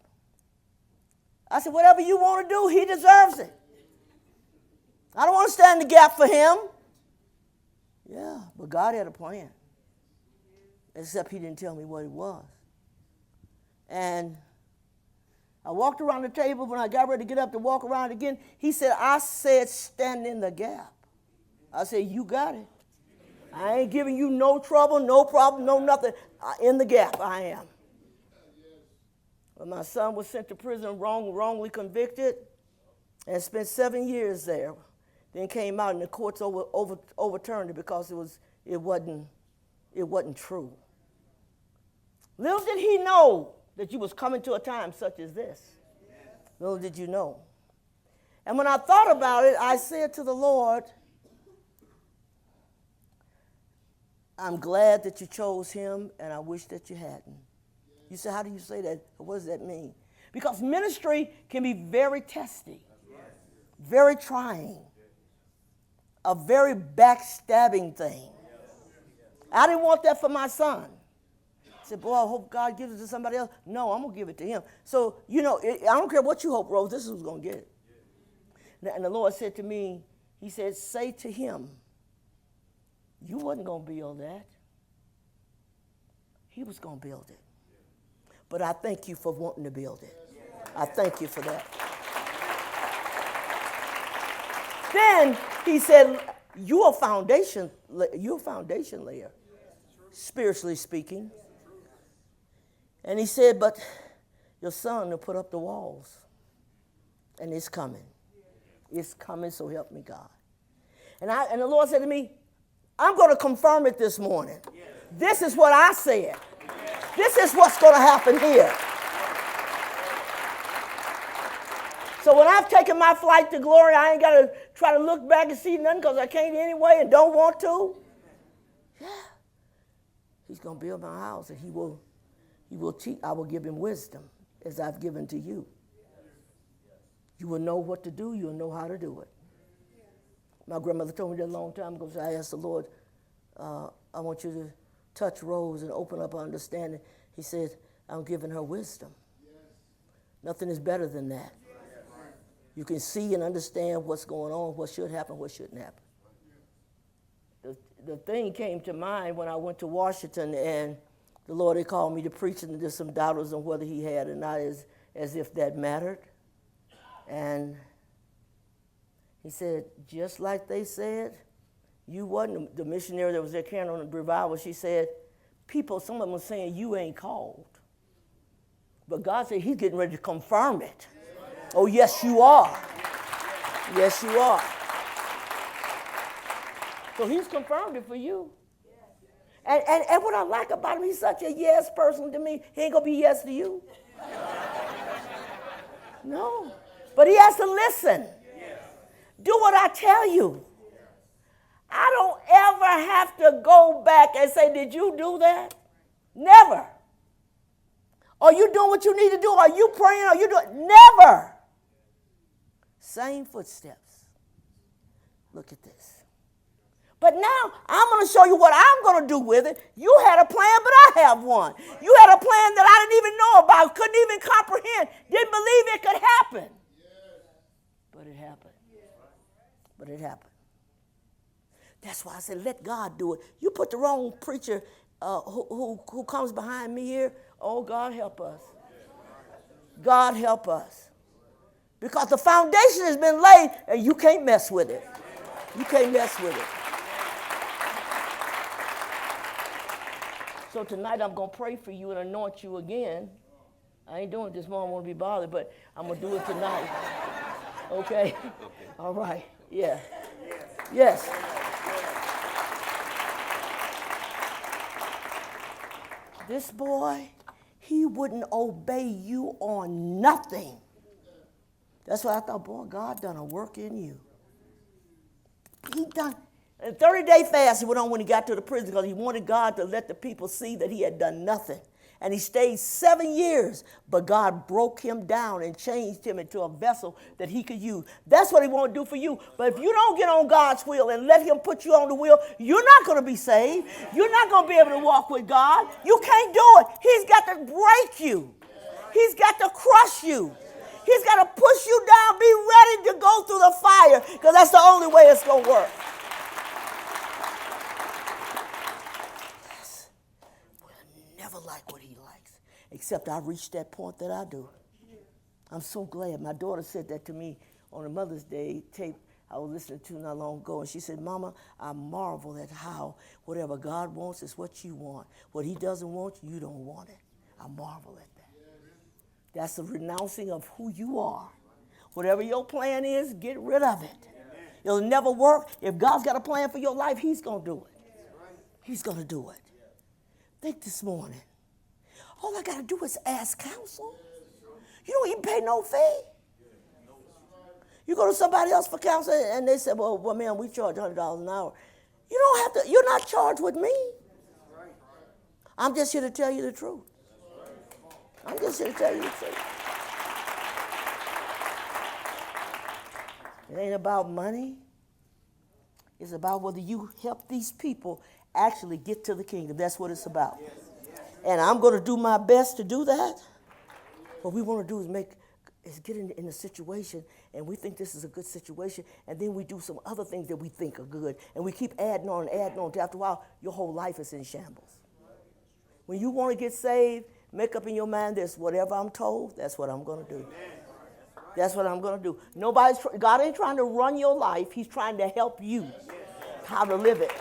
I said, whatever you want to do, he deserves it. I don't want to stand in the gap for him. Yeah, but God had a plan. Except he didn't tell me what it was. And I walked around the table. When I got ready to get up to walk around again, he said, I said stand in the gap. I said, you got it. I ain't giving you no trouble, no problem, no nothing. In the gap, I am. When my son was sent to prison, wrongly convicted, and spent 7 years there. Then came out and the courts overturned it because it wasn't true. Little did he know that you was coming to a time such as this. Little did you know. And when I thought about it, I said to the Lord, I'm glad that you chose him, and I wish that you hadn't. You say, how do you say that? What does that mean? Because ministry can be very testy, very trying, a very backstabbing thing. I didn't want that for my son. I said, boy, I hope God gives it to somebody else. No, I'm going to give it to him. So, I don't care what you hope, Rose, this is who's going to get it. And the Lord said to me, he said, say to him, you wasn't going to build that. He was going to build it. But I thank you for wanting to build it. I thank you for that. Then he said, you're a foundation layer, spiritually speaking. And he said, but your son will put up the walls. And it's coming. It's coming, so help me God. And the Lord said to me, I'm going to confirm it this morning. This is what I said. This is what's going to happen here. So when I've taken my flight to glory, I ain't got to try to look back and see nothing because I can't anyway and don't want to. Yeah. He's going to build my house and he will teach. I will give him wisdom as I've given to you. You will know what to do. You will know how to do it. My grandmother told me that a long time ago. So I asked the Lord, I want you to touch Rose and open up her understanding. He said, I'm giving her wisdom. Nothing is better than that. You can see and understand what's going on, what should happen, what shouldn't happen. The thing came to mind when I went to Washington and the Lord had called me to preach, and there's some doubters on whether he had or not, as if that mattered. And he said, just like they said, you wasn't the missionary that was there carrying on the revival. She said, some of them were saying you ain't called. But God said he's getting ready to confirm it. Oh, yes, you are. Yes, you are. So he's confirmed it for you. And what I like about him, he's such a yes person to me. He ain't going to be yes to you. No. But he has to listen. Do what I tell you. I don't ever have to go back and say, did you do that? Never. Are you doing what you need to do? Are you praying? Are you doing? Never. Same footsteps. Look at this. But now I'm going to show you what I'm going to do with it. You had a plan, but I have one. You had a plan that I didn't even know about, couldn't even comprehend, didn't believe it could happen. But it happened. But it happened. That's why I said, let God do it. You put the wrong preacher who comes behind me here, oh, God help us. God help us. Because the foundation has been laid and you can't mess with it. You can't mess with it. So tonight I'm going to pray for you and anoint you again I ain't doing it this morning. I want to be bothered, but I'm going to do it tonight. Okay? All right. Yeah. Yes. This boy, he wouldn't obey you on nothing. That's why I thought, boy, God done a work in you. He done a 30-day fast he went on when he got to the prison because he wanted God to let the people see that he had done nothing. And he stayed 7 years, but God broke him down and changed him into a vessel that he could use. That's what he want to do for you. But if you don't get on God's wheel and let him put you on the wheel, you're not going to be saved. You're not going to be able to walk with God. You can't do it. He's got to break you. He's got to crush you. He's got to push you down. Be ready to go through the fire because that's the only way it's going to work. Yes. We'll never like what he likes, except I reached that point that I do. I'm so glad. My daughter said that to me on a Mother's Day tape I was listening to not long ago, and she said, Mama, I marvel at how whatever God wants is what you want. What he doesn't want, you don't want it. I marvel at that. That's the renouncing of who you are. Whatever your plan is, get rid of it. It'll never work. If God's got a plan for your life, he's going to do it. He's going to do it. Think this morning. All I got to do is ask counsel. You don't even pay no fee. You go to somebody else for counsel, and they say, well, man, we charge $100 an hour. You don't have to. You're not charged with me. I'm just here to tell you the truth. I'm just here to tell you the truth. It ain't about money. It's about whether you help these people actually get to the kingdom. That's what it's about. And I'm going to do my best to do that. What we want to do is get in a situation, and we think this is a good situation, and then we do some other things that we think are good, and we keep adding on and adding on. After a while, your whole life is in shambles. When you want to get saved, make up in your mind this: whatever I'm told, that's what I'm going to do. That's what I'm going to do. God ain't trying to run your life. He's trying to help you how to live it.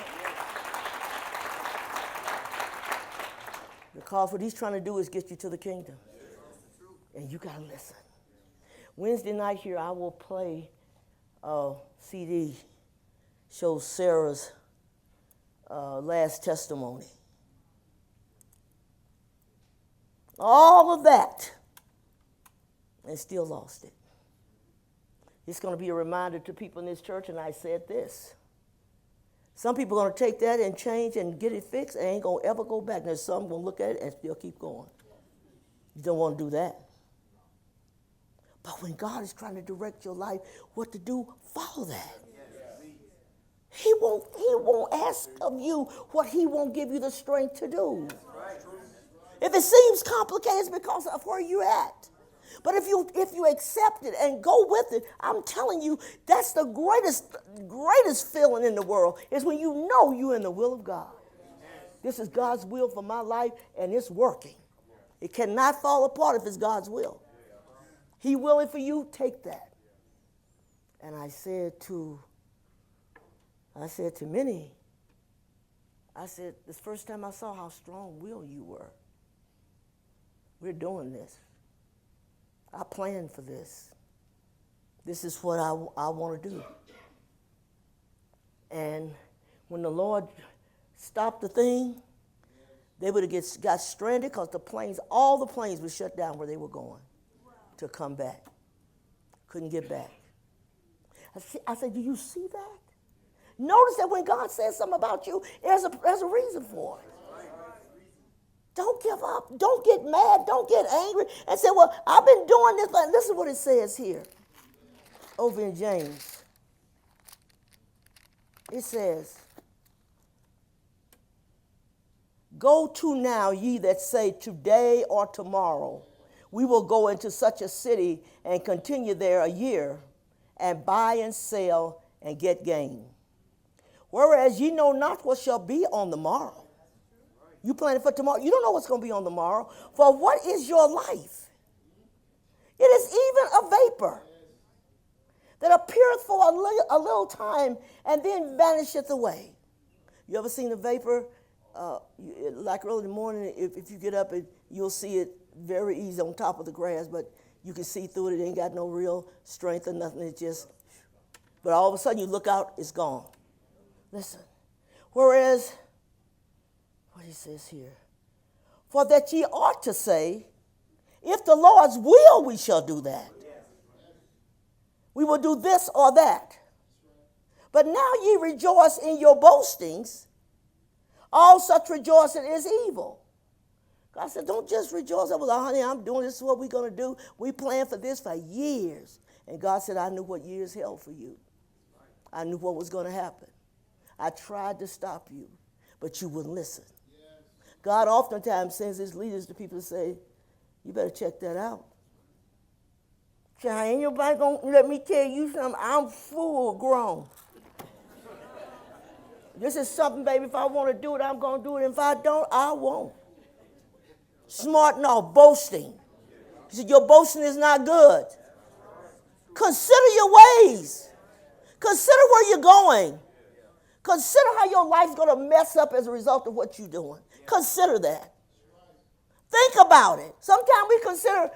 Because what he's trying to do is get you to the kingdom. And you got to listen. Wednesday night here, I will play a CD, shows Sarah's last testimony. All of that, and still lost it. It's going to be a reminder to people in this church, and I said this. Some people are going to take that and change and get it fixed and ain't going to ever go back. There's some going to look at it and still keep going. You don't want to do that. But when God is trying to direct your life, what to do, follow that. He won't ask of you what he won't give you the strength to do. If it seems complicated, it's because of where you're at. But if you accept it and go with it, I'm telling you, that's the greatest feeling in the world, is when you know you're in the will of God. This is God's will for my life, and it's working. It cannot fall apart if it's God's will. He willing for you, take that. And I said to many, this first time I saw how strong-willed you were. We're doing this. I planned for this. This is what I want to do. And when the Lord stopped the thing, they would have got stranded because all the planes were shut down where they were going to come back. Couldn't get back. I said, do you see that? Notice that when God says something about you, there's a reason for it. Don't give up. Don't get mad. Don't get angry and say, well, I've been doing this. But listen what it says here over in James. It says, go to now, ye that say today or tomorrow, we will go into such a city and continue there a year and buy and sell and get gain. Whereas ye know not what shall be on the morrow. You planning for tomorrow. You don't know what's going to be on the morrow. For what is your life? It is even a vapor that appeareth for a little time and then vanisheth away. You ever seen a vapor? Like early in the morning, if you get up, you'll see it very easy on top of the grass, but you can see through it. It ain't got no real strength or nothing. It just, but all of a sudden you look out, it's gone. Listen. Whereas, what he says here, for that ye ought to say, if the Lord's will, we shall do that. We will do this or that. But now ye rejoice in your boastings. All such rejoicing is evil. God said, don't just rejoice. I was like, honey, I'm doing this is what we're going to do. We planned for this for years. And God said, I knew what years held for you. I knew what was going to happen. I tried to stop you, but you wouldn't listen. God oftentimes sends his leaders to people to say, you better check that out. Say, ain't nobody going to let me tell you something. I'm full grown. This is something, baby, if I want to do it, I'm going to do it. If I don't, I won't. Smart no, boasting. He said, your boasting is not good. Consider your ways. Consider where you're going. Consider how your life's going to mess up as a result of what you're doing. Consider that. Think about it. Sometimes we consider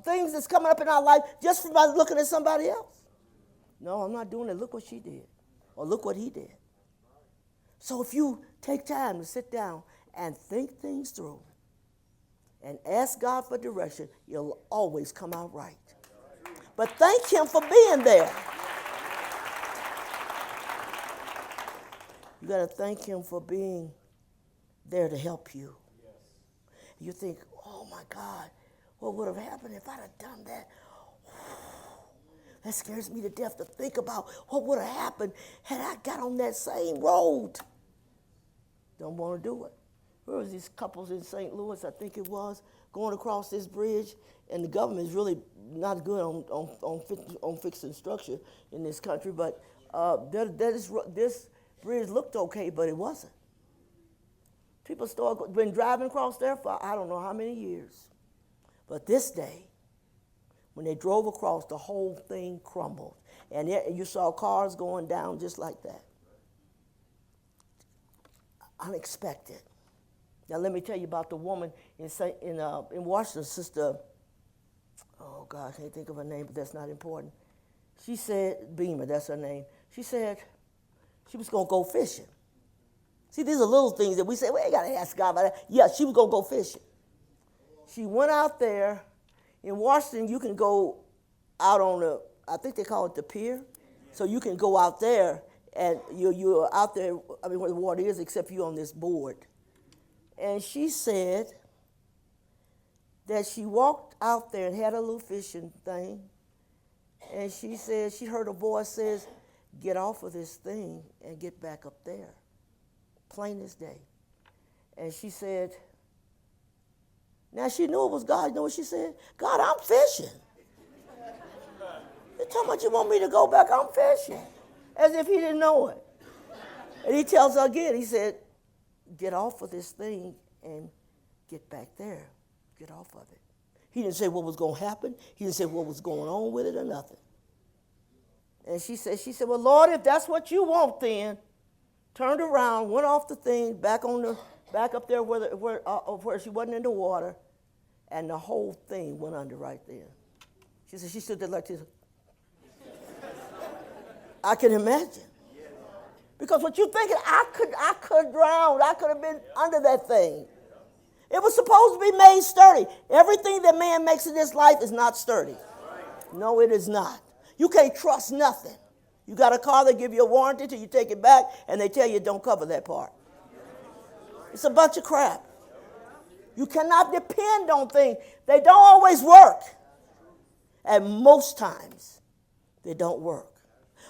things that's coming up in our life just from looking at somebody else. No, I'm not doing it. Look what she did. Or look what he did. So if you take time to sit down and think things through and ask God for direction, you'll always come out right. But thank him for being there. You got to thank him for being there to help you. You think, oh my God, what would have happened if I'd have done that? That scares me to death to think about what would have happened had I got on that same road. Don't want to do it. There was these couples in St. Louis, I think it was, going across this bridge, and the government is really not good on fixing structure in this country, but this bridge looked okay, but it wasn't. People been driving across there for I don't know how many years. But this day, when they drove across, the whole thing crumbled. And you saw cars going down just like that. Unexpected. Now let me tell you about the woman in Washington, Sister, oh God, I can't think of her name, but that's not important. She said, Beamer, that's her name. She said she was going to go fishing. See, these are little things that we say, well, you got to ask God about that. Yeah, she was going to go fishing. She went out there. In Washington, you can go out on I think they call it the pier. So you can go out there, and you're out there, I mean, where the water is, except you're on this board. And she said that she walked out there and had a little fishing thing. And she said she heard a voice says, get off of this thing and get back up there. Plain as day. And she said, now she knew it was God. You know what she said? God, I'm fishing. You talking about you want me to go back? I'm fishing. As if he didn't know it. And he tells her again, he said, get off of this thing and get back there. Get off of it. He didn't say what was going to happen. He didn't say what was going on with it or nothing. And she said, well, Lord, if that's what you want then, turned around, went off the thing, back up there where she wasn't in the water, and the whole thing went under right there. She said she stood there like this. I can imagine. Because what you thinking, I could drown, I could have been under that thing. It was supposed to be made sturdy. Everything that man makes in this life is not sturdy. No, it is not. You can't trust nothing. You got a car, they give you a warranty till you take it back, and they tell you don't cover that part. It's a bunch of crap. You cannot depend on things. They don't always work. And most times, they don't work.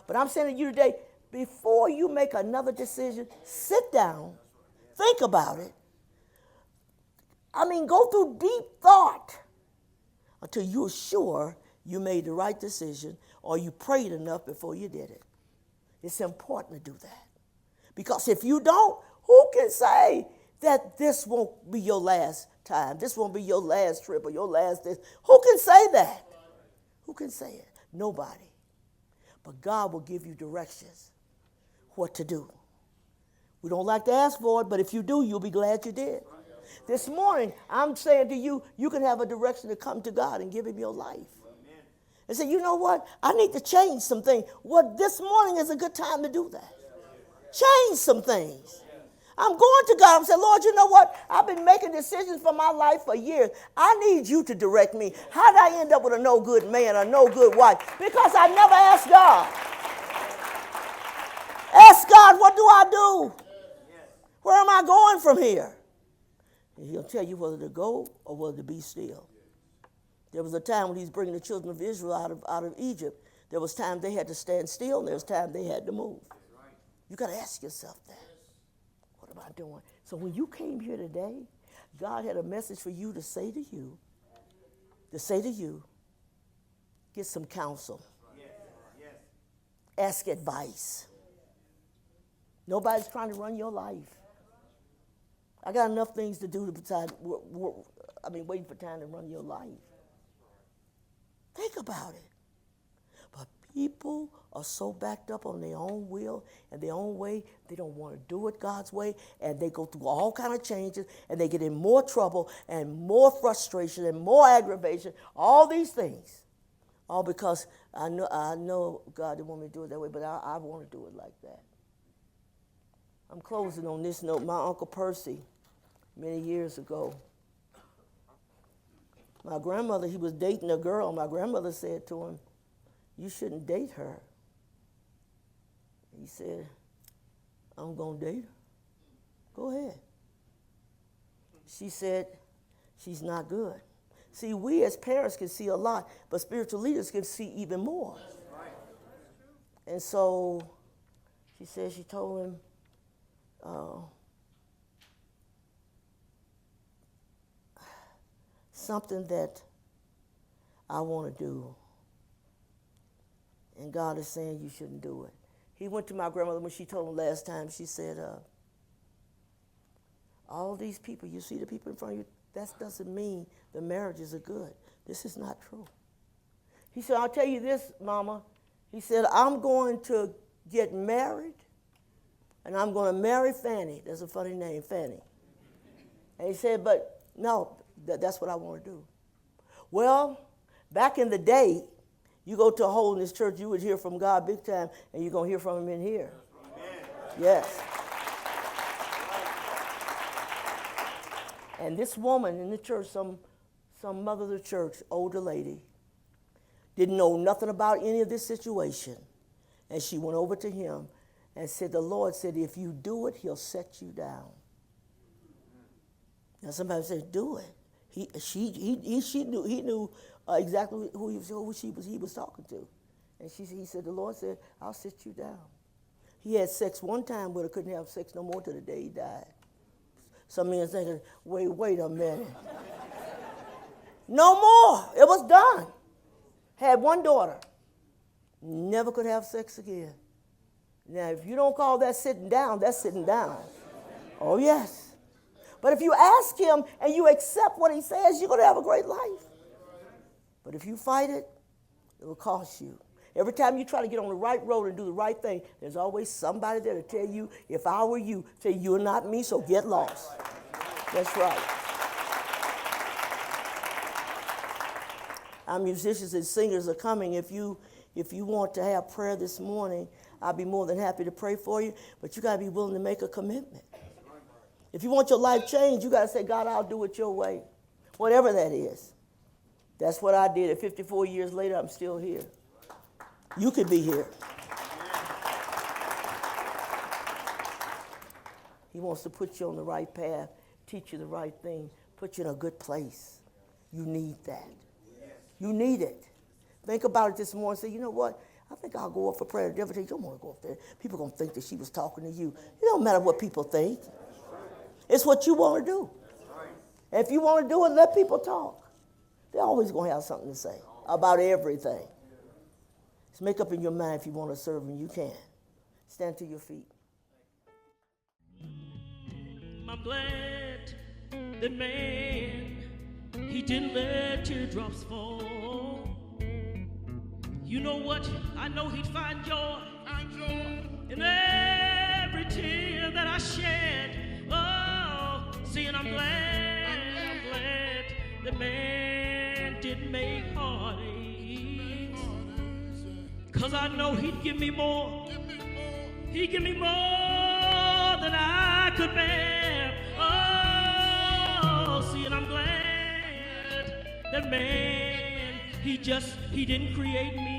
But I'm saying to you today, before you make another decision, sit down, think about it. I mean, go through deep thought until you're sure you made the right decision or you prayed enough before you did it. It's important to do that. Because if you don't, who can say that this won't be your last time? This won't be your last trip or your last this. Who can say that? Who can say it? Nobody. But God will give you directions what to do. We don't like to ask for it, but if you do, you'll be glad you did. This morning, I'm saying to you, you can have a direction to come to God and give him your life. And say, you know what? I need to change some things. Well, this morning is a good time to do that. Change some things. I'm going to God. I'm saying, Lord, you know what? I've been making decisions for my life for years. I need you to direct me. How did I end up with a no good man or no good wife? Because I never asked God. Ask God, what do I do? Where am I going from here? And he'll tell you whether to go or whether to be still. There was a time when he's bringing the children of Israel out of Egypt. There was time they had to stand still, and there was time they had to move. You got to ask yourself that. What am I doing? So when you came here today, God had a message for you to say to you, get some counsel. Ask advice. Nobody's trying to run your life. I got enough things to do besides waiting for time to run your life. Think about it. But people are so backed up on their own will and their own way, they don't want to do it God's way, and they go through all kind of changes, and they get in more trouble and more frustration and more aggravation, all these things. All because I know God didn't want me to do it that way, but I want to do it like that. I'm closing on this note. My Uncle Percy, many years ago, my grandmother, he was dating a girl. My grandmother said to him, you shouldn't date her. He said, I'm going to date her. Go ahead. She said, she's not good. See, we as parents can see a lot, but spiritual leaders can see even more. And so she said she told him, something that I want to do. And God is saying you shouldn't do it. He went to my grandmother when she told him last time, she said, all these people, you see the people in front of you, that doesn't mean the marriages are good. This is not true. He said, I'll tell you this, Mama. He said, I'm going to get married, and I'm going to marry Fanny. That's a funny name, Fanny. And he said, but no, that's what I want to do. Well, back in the day, you go to a holiness church, you would hear from God big time, and you're going to hear from him in here. Amen. Yes. And this woman in the church, some mother of the church, older lady, didn't know nothing about any of this situation. And she went over to him and said, the Lord said, if you do it, he'll set you down. Now somebody said, do it. He knew exactly who he was talking to. And he said, the Lord said, I'll sit you down. He had sex one time, but he couldn't have sex no more till the day he died. Some men thinking, wait a minute. No more. It was done. Had one daughter. Never could have sex again. Now, if you don't call that sitting down, that's sitting down. Oh, yes. But if you ask him and you accept what he says, you're going to have a great life. But if you fight it, it will cost you. Every time you try to get on the right road and do the right thing, there's always somebody there to tell you, if I were you, say, you're not me, so get lost. That's right. Our musicians and singers are coming. If you want to have prayer this morning, I'll be more than happy to pray for you, but you got to be willing to make a commitment. If you want your life changed, you got to say, God, I'll do it your way, whatever that is. That's what I did. At 54 years later, I'm still here. You could be here. He wants to put you on the right path, teach you the right thing, put you in a good place. You need that. You need it. Think about it this morning. Say, you know what? I think I'll go up for prayer. The devil tell you, don't want to go up there. People are going to think that she was talking to you. It don't matter what people think. It's what you want to do. And if you want to do it, let people talk. They're always going to have something to say about everything. Just make up in your mind if you want to serve him, you can. Stand to your feet. I'm glad that man, he didn't let teardrops fall. You know what? I know he'd find joy in every tear that I shed. Oh, see, and I'm glad didn't make heartaches. 'Cause I know he'd give me more. He'd give me more than I could bear. Oh, see, and I'm glad that man, he didn't create me